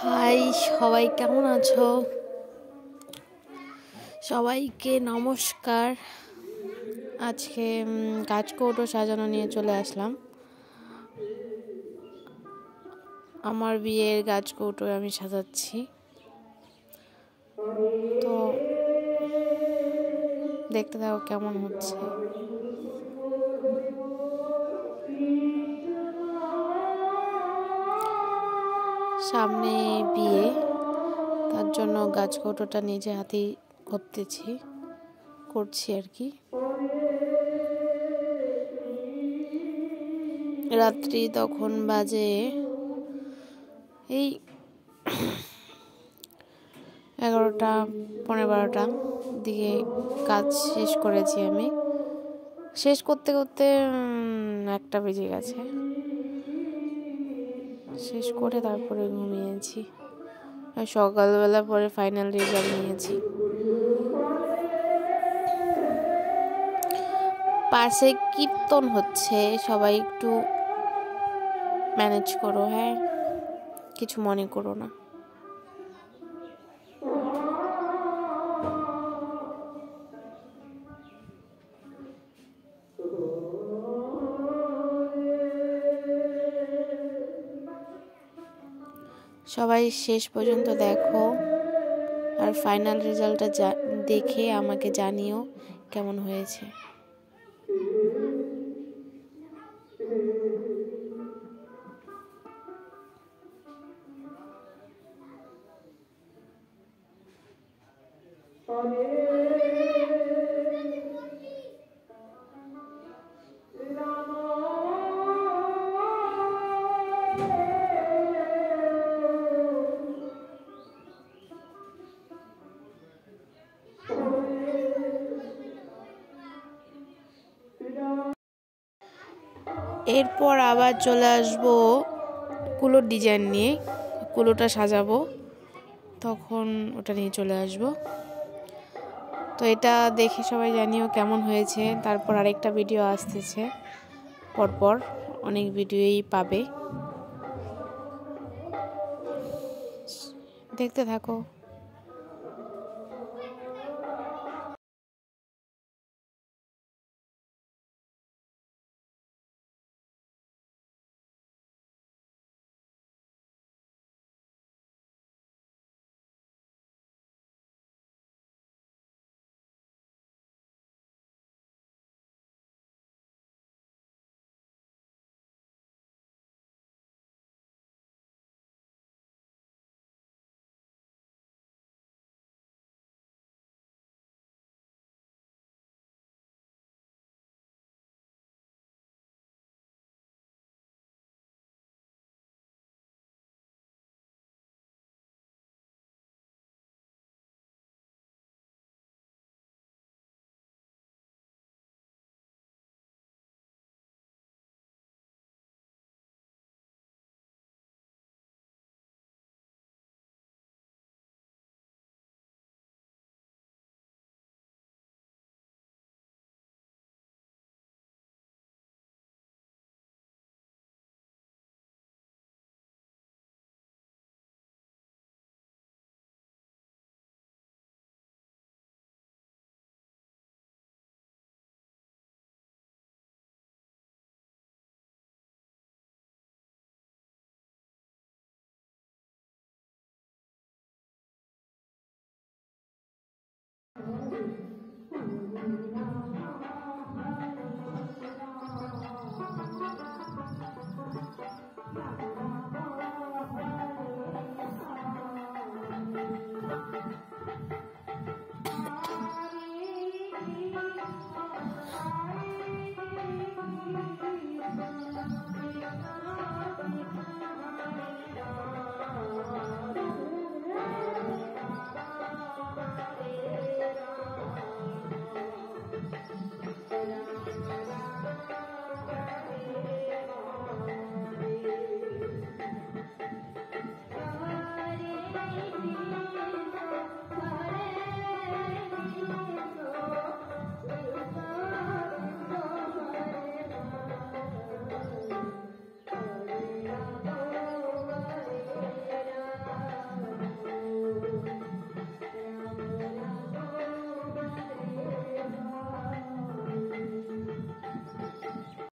High, সবাই কেমন আছো? সবাইকে নমস্কার। আজকে কাজকৌটো সাজানো নিয়ে চলে আসলাম। আমার বিয়ের কাজকৌটো আমি সাজাচ্ছি। তো দেখতে থাকো কেমন হচ্ছে। সামনে বিয়ে, তার জন্য গাছকৌটোটা নিজে হাতেই করছি আর কি। রাত্রি তখন বাজে এই 11টা 12:15 দিকে কাজ শেষ করেছি আমি। শেষ করতে করতে 1টা বেজে গেছে। শেষ করে তারপরে ঘুমিয়েছি। সকালবেলা পরে ফাইনাল রেজাল্ট নিয়েছি। পাশে কীর্তন হচ্ছে, সবাই একটু ম্যানেজ করো, হ্যাঁ, কিছু মনে করো না। সবাই শেষ পর্যন্ত দেখো, আর ফাইনাল রেজাল্টটা দেখে আমাকে জানিও কেমন হয়েছে। এরপর আবার চলে আসবো কুলোর ডিজাইন নিয়ে। কুলোটা সাজাবো, তখন ওটা নিয়ে চলে আসবো। তো এটা দেখে সবাই জানিও কেমন হয়েছে। তারপর আরেকটা ভিডিও আসতেছে, পরপর অনেক ভিডিওই পাবে, দেখতে থাকো।